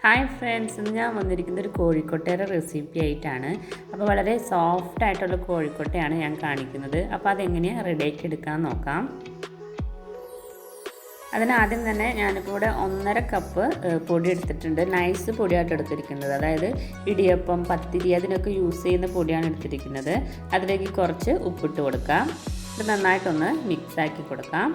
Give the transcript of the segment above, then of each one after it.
Hi friends, ഇന്ന് ഞാൻ വന്നിരിക്കുന്നത് ഒരു കോഴിക്കോട്ടയുടെ റെസിപ്പി ആയിട്ടാണ്. അപ്പോൾ വളരെ സോഫ്റ്റ് ആയിട്ടുള്ള കോഴിക്കോട്ടയാണ് ഞാൻ കാണിക്കുന്നത്. അപ്പോൾ അതെങ്ങനെയാണ് റെഡിയാക്കി എടുക്കാമെന്ന് നോക്കാം. അതിനാദ്യം തന്നെ ഞാനിപ്പോൾ ഇവിടെ 1.5 കപ്പ് പൊടി എടുത്തിട്ടുണ്ട്. നൈസ് പൊടിയായിട്ട് എടുത്തിരിക്കുന്നത്, അതായത് ഇടിയപ്പം, പത്തിരി അതിനൊക്കെ യൂസ് ചെയ്യുന്ന പൊടിയാണ് എടുത്തിരിക്കുന്നത്. അതിലേക്ക് കുറച്ച് ഉപ്പിട്ട് കൊടുക്കാം. ഇത് നന്നായിട്ടൊന്ന് മിക്സാക്കി കൊടുക്കാം.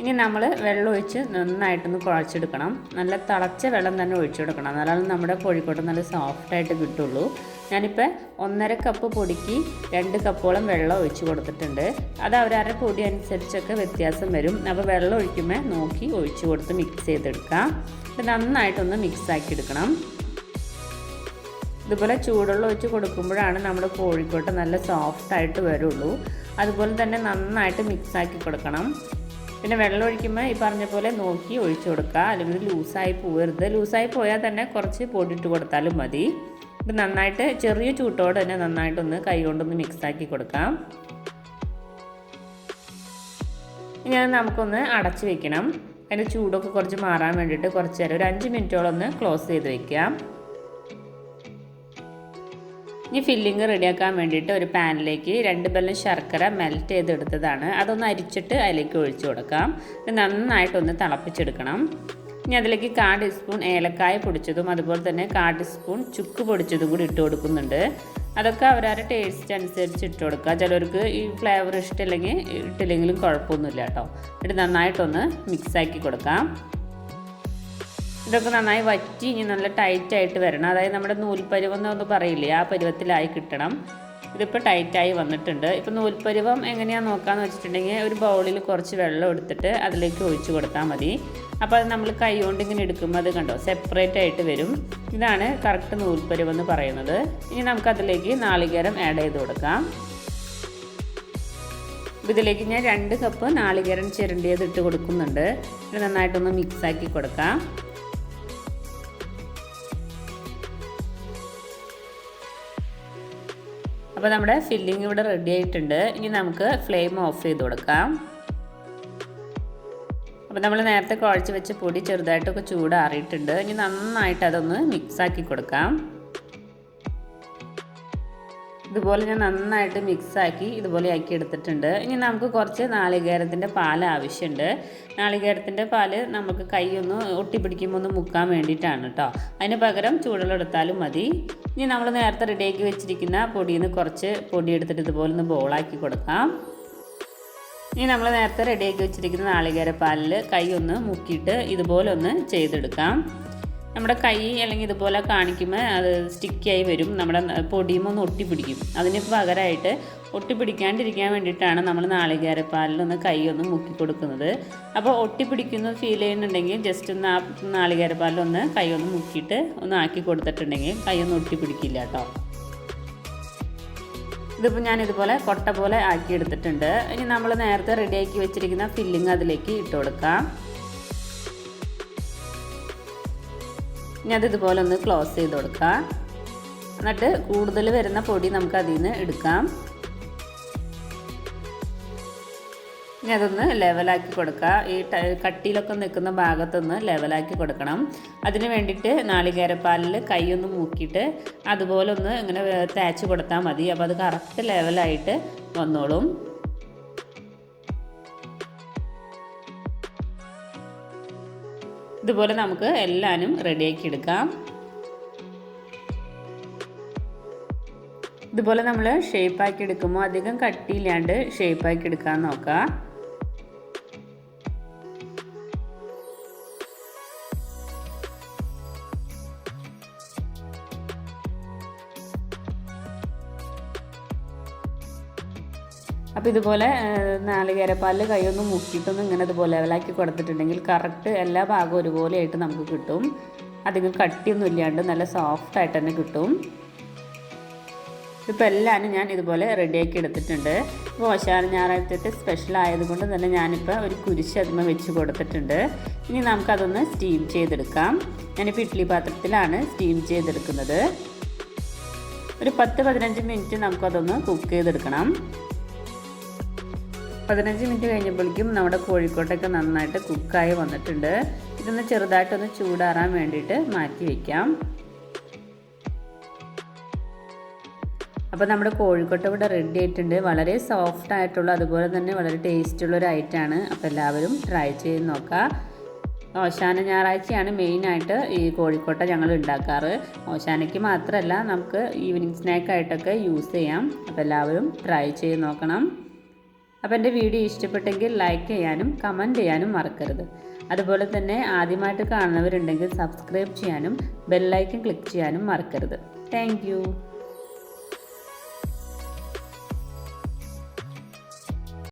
ഇനി നമ്മൾ വെള്ളം ഒഴിച്ച് നന്നായിട്ടൊന്ന് കുഴച്ചെടുക്കണം. നല്ല തിളച്ച വെള്ളം തന്നെ ഒഴിച്ചു കൊടുക്കണം, എന്നാലും നമ്മുടെ കോഴിക്കോട്ട് നല്ല സോഫ്റ്റായിട്ട് കിട്ടുള്ളൂ. ഞാനിപ്പോൾ 1.5 കപ്പ് പൊടിക്ക് 2 കപ്പോളം വെള്ളം ഒഴിച്ച് കൊടുത്തിട്ടുണ്ട്. അത് അവരവരുടെ പൊടി അനുസരിച്ചൊക്കെ വ്യത്യാസം വരും. അപ്പോൾ വെള്ളം ഒഴിക്കുമ്പോൾ നോക്കി ഒഴിച്ച് കൊടുത്ത് മിക്സ് ചെയ്തെടുക്കാം. ഇത് നന്നായിട്ടൊന്ന് മിക്സാക്കി എടുക്കണം. ഇതുപോലെ ചൂടുവെള്ളം ഒഴിച്ച് കൊടുക്കുമ്പോഴാണ് നമ്മുടെ കോഴിക്കോട്ട് നല്ല സോഫ്റ്റായിട്ട് വരുള്ളൂ. അതുപോലെ തന്നെ നന്നായിട്ട് മിക്സാക്കി കൊടുക്കണം. പിന്നെ വെള്ളം ഒഴിക്കുമ്പോൾ ഈ പറഞ്ഞ പോലെ നോക്കി ഒഴിച്ചു കൊടുക്കുക, അല്ലെങ്കിൽ ലൂസായി പോകരുത്. ലൂസായി പോയാൽ തന്നെ കുറച്ച് പൊടിയിട്ട് കൊടുത്താലും മതി. ഇത് നന്നായിട്ട് ചെറിയ ചൂട്ടോടെ തന്നെ നന്നായിട്ടൊന്ന് കൈ കൊണ്ടൊന്ന് മിക്സാക്കി കൊടുക്കാം. ഇനി നമുക്കൊന്ന് അടച്ച് വെക്കണം. അതിൻ്റെ ചൂടൊക്കെ കുറച്ച് മാറാൻ വേണ്ടിയിട്ട് കുറച്ച് നേരം ഒരു 5 മിനിറ്റോളം ഒന്ന് ക്ലോസ് ചെയ്ത് വയ്ക്കാം. ഇനി ഫില്ലിങ് റെഡിയാക്കാൻ വേണ്ടിയിട്ട് ഒരു പാനിലേക്ക് 2 ബെല്ലം ശർക്കര മെൽറ്റ് ചെയ്തെടുത്തതാണ്. അതൊന്ന് അരിച്ചിട്ട് അതിലേക്ക് ഒഴിച്ചു കൊടുക്കാം. ഇത് നന്നായിട്ടൊന്ന് തിളപ്പിച്ചെടുക്കണം. ഇനി അതിലേക്ക് 1/4 ടീസ്പൂൺ ഏലക്കായ പൊടിച്ചതും അതുപോലെ തന്നെ 1/4 ടീസ്പൂൺ ചുക്ക് പൊടിച്ചതും കൂടി ഇട്ട് കൊടുക്കുന്നുണ്ട്. അതൊക്കെ അവരവരുടെ ടേസ്റ്റ് അനുസരിച്ച് ഇട്ട് കൊടുക്കുക. ചിലർക്ക് ഈ ഫ്ലേവർ ഇട്ടില്ലെങ്കിലും കുഴപ്പമൊന്നുമില്ല കേട്ടോ. ഇത് നന്നായിട്ടൊന്ന് മിക്സാക്കി കൊടുക്കാം. ഇതൊക്കെ നന്നായി വറ്റി ഇനി നല്ല ടൈറ്റായിട്ട് വരണം. അതായത് നമ്മുടെ നൂൽപ്പരുവം എന്നൊന്ന് പറയില്ലേ, ആ പരുവത്തിലായി കിട്ടണം. ഇതിപ്പോൾ ടൈറ്റായി വന്നിട്ടുണ്ട്. ഇപ്പോൾ നൂൽപ്പരുവം എങ്ങനെയാണെന്ന് നോക്കാമെന്ന് വെച്ചിട്ടുണ്ടെങ്കിൽ ഒരു ബൗളിൽ കുറച്ച് വെള്ളം എടുത്തിട്ട് അതിലേക്ക് ഒഴിച്ച് കൊടുത്താൽ മതി. അപ്പോൾ അത് നമ്മൾ കൈ കൊണ്ട് ഇങ്ങനെ എടുക്കുമ്പോൾ അത് കണ്ടോ സെപ്പറേറ്റ് ആയിട്ട് വരും. ഇതാണ് കറക്റ്റ് നൂൽപ്പരുവം എന്ന് പറയുന്നത്. ഇനി നമുക്കതിലേക്ക് നാളികേരം ആഡ് ചെയ്ത് കൊടുക്കാം. ഇതിലേക്ക് ഞാൻ 2 കപ്പ് നാളികേരം ചിരണ്ടിയത് ഇട്ട് കൊടുക്കുന്നുണ്ട്. ഇത് നന്നായിട്ടൊന്ന് മിക്സാക്കി കൊടുക്കാം. അപ്പോൾ നമ്മുടെ ഫില്ലിങ് ഇവിടെ റെഡി ആയിട്ടുണ്ട്. ഇനി നമുക്ക് ഫ്ലെയിം ഓഫ് ചെയ്ത് കൊടുക്കാം. അപ്പോൾ നമ്മൾ നേരത്തെ കുഴച്ച് വെച്ച പൊടി ചെറുതായിട്ടൊക്കെ ചൂടാറിയിട്ടുണ്ട്. ഇനി നന്നായിട്ട് അതൊന്ന് മിക്സാക്കി കൊടുക്കാം. ഇതുപോലെ ഞാൻ നന്നായിട്ട് മിക്സാക്കി ഇതുപോലെ ആക്കി എടുത്തിട്ടുണ്ട്. ഇനി നമുക്ക് കുറച്ച് നാളികേരത്തിൻ്റെ പാൽ ആവശ്യമുണ്ട്. നാളികേരത്തിൻ്റെ പാല് നമുക്ക് കൈയൊന്ന് ഒട്ടിപ്പിടിക്കുമ്പോൾ ഒന്ന് മുക്കാൻ വേണ്ടിയിട്ടാണ് കേട്ടോ. അതിന് പകരം ചൂടുവെള്ളം എടുത്താലും മതി. ഇനി നമ്മൾ നേരത്തെ റെഡിയാക്കി വെച്ചിരിക്കുന്ന പൊടിയിൽ നിന്ന് കുറച്ച് പൊടി എടുത്തിട്ട് ഇതുപോലെ ഒന്ന് ബോളാക്കി കൊടുക്കാം. ഇനി നമ്മൾ നേരത്തെ റെഡിയാക്കി വെച്ചിരിക്കുന്ന നാളികേരപ്പാലിൽ കൈ ഒന്ന് മുക്കിയിട്ട് ഇതുപോലെ ഒന്ന് ചെയ്തെടുക്കാം. നമ്മുടെ കൈ അല്ലെങ്കിൽ ഇതുപോലെ കാണിക്കുമ്പോൾ അത് സ്റ്റിക്കായി വരും, നമ്മുടെ പൊടിയുമൊന്ന് ഒട്ടിപ്പിടിക്കും. അതിന് പകരമായിട്ട് ഒട്ടിപ്പിടിക്കാണ്ടിരിക്കാൻ വേണ്ടിയിട്ടാണ് നമ്മൾ നാളികേരപ്പാലിലൊന്ന് കൈ ഒന്ന് മുക്കി കൊടുക്കുന്നത്. അപ്പോൾ ഒട്ടിപ്പിടിക്കുന്നത് ഫീൽ ചെയ്യുന്നുണ്ടെങ്കിൽ ജസ്റ്റ് ഒന്ന് ആ നാളികേരപ്പാലിലൊന്ന് കൈ ഒന്ന് മുക്കിയിട്ട് ഒന്ന് ആക്കി കൊടുത്തിട്ടുണ്ടെങ്കിൽ കൈയൊന്നും ഒട്ടിപ്പിടിക്കില്ല കേട്ടോ. ഇതിപ്പോൾ ഞാനിതുപോലെ കൊട്ട പോലെ ആക്കി എടുത്തിട്ടുണ്ട്. ഇനി നമ്മൾ നേരത്തെ റെഡിയാക്കി വെച്ചിരിക്കുന്ന ഫില്ലിങ് അതിലേക്ക് ഇട്ട് കൊടുക്കാം. ഇനി അതിതുപോലെ ഒന്ന് ക്ലോസ് ചെയ്ത് കൊടുക്കുക. എന്നിട്ട് കൂടുതൽ വരുന്ന പൊടി നമുക്ക് അതിൽ നിന്ന് എടുക്കാം. ഇനി അതൊന്ന് ലെവലാക്കി കൊടുക്കുക. ഈ കട്ടിയിലൊക്കെ നിൽക്കുന്ന ഭാഗത്തൊന്ന് ലെവലാക്കി കൊടുക്കണം. അതിന് വേണ്ടിയിട്ട് നാളികേരപ്പാലിൽ കൈയൊന്ന് മുക്കിയിട്ട് അതുപോലെ ഒന്ന് ഇങ്ങനെ തേച്ച് കൊടുത്താൽ മതി. അപ്പോൾ അത് കറക്റ്റ് ലെവലായിട്ട് വന്നോളും. ഇതുപോലെ നമുക്ക് എല്ലാനും റെഡിയാക്കി എടുക്കാം. ഇതുപോലെ നമ്മൾ ഷേപ്പാക്കി എടുക്കുമ്പോൾ അധികം കട്ടിയില്ലാണ്ട് ഷേപ്പാക്കി എടുക്കാൻ നോക്കുക. അപ്പോൾ ഇതുപോലെ നാളികേരപ്പാലിൽ കൈയൊന്ന് മുക്കിയിട്ടൊന്ന് ഇങ്ങനെ ഇതുപോലെ ലെവലാക്കി കൊടുത്തിട്ടുണ്ടെങ്കിൽ കറക്റ്റ് എല്ലാ ഭാഗവും ഒരുപോലെയായിട്ട് നമുക്ക് കിട്ടും. അധികം കട്ടിയൊന്നും ഇല്ലാണ്ട് നല്ല സോഫ്റ്റായിട്ട് തന്നെ കിട്ടും. ഇപ്പോൾ എല്ലാവരും ഞാൻ ഇതുപോലെ റെഡിയാക്കി എടുത്തിട്ടുണ്ട്. ഇപ്പോൾ ഞായറാഴ്ചത്തെ സ്പെഷ്യൽ ആയതുകൊണ്ട് തന്നെ ഞാനിപ്പോൾ ഒരു കുരിശ് അതിമ വെച്ച് കൊടുത്തിട്ടുണ്ട്. ഇനി നമുക്കതൊന്ന് സ്റ്റീം ചെയ്തെടുക്കാം. ഞാനിപ്പോൾ ഇഡ്ഡലി പാത്രത്തിലാണ് സ്റ്റീം ചെയ്തെടുക്കുന്നത്. ഒരു 10-15 മിനിറ്റ് നമുക്കതൊന്ന് കുക്ക് ചെയ്തെടുക്കണം. 15 മിനിറ്റ് കഴിഞ്ഞപ്പോഴേക്കും നമ്മുടെ കോഴിക്കോട്ടൊക്കെ നന്നായിട്ട് കുക്കായി വന്നിട്ടുണ്ട്. ഇതൊന്ന് ചെറുതായിട്ടൊന്ന് ചൂടാറാൻ വേണ്ടിയിട്ട് മാറ്റി വയ്ക്കാം. അപ്പോൾ നമ്മുടെ കോഴിക്കോട്ട ഇവിടെ റെഡി ആയിട്ടുണ്ട്. വളരെ സോഫ്റ്റ് ആയിട്ടുള്ള അതുപോലെ തന്നെ വളരെ ടേസ്റ്റുള്ള ഒരു ഐറ്റമാണ്. അപ്പോൾ എല്ലാവരും ട്രൈ ചെയ്ത് നോക്കുക. ഓശാന ഞായറാഴ്ചയാണ് മെയിനായിട്ട് ഈ കോഴിക്കോട്ട ഞങ്ങൾ ഉണ്ടാക്കാറ്. ഓശാനയ്ക്ക് മാത്രമല്ല, നമുക്ക് ഈവനിങ് സ്നാക്കായിട്ടൊക്കെ യൂസ് ചെയ്യാം. അപ്പോൾ എല്ലാവരും ട്രൈ ചെയ്ത് നോക്കണം. അപ്പോൾ എൻ്റെ വീഡിയോ ഇഷ്ടപ്പെട്ടെങ്കിൽ ലൈക്ക് ചെയ്യാനും കമൻറ്റ് ചെയ്യാനും മറക്കരുത്. അതുപോലെ തന്നെ ആദ്യമായിട്ട് കാണുന്നവരുണ്ടെങ്കിൽ സബ്സ്ക്രൈബ് ചെയ്യാനും ബെല്ലൈക്കൺ ക്ലിക്ക് ചെയ്യാനും മറക്കരുത്. താങ്ക്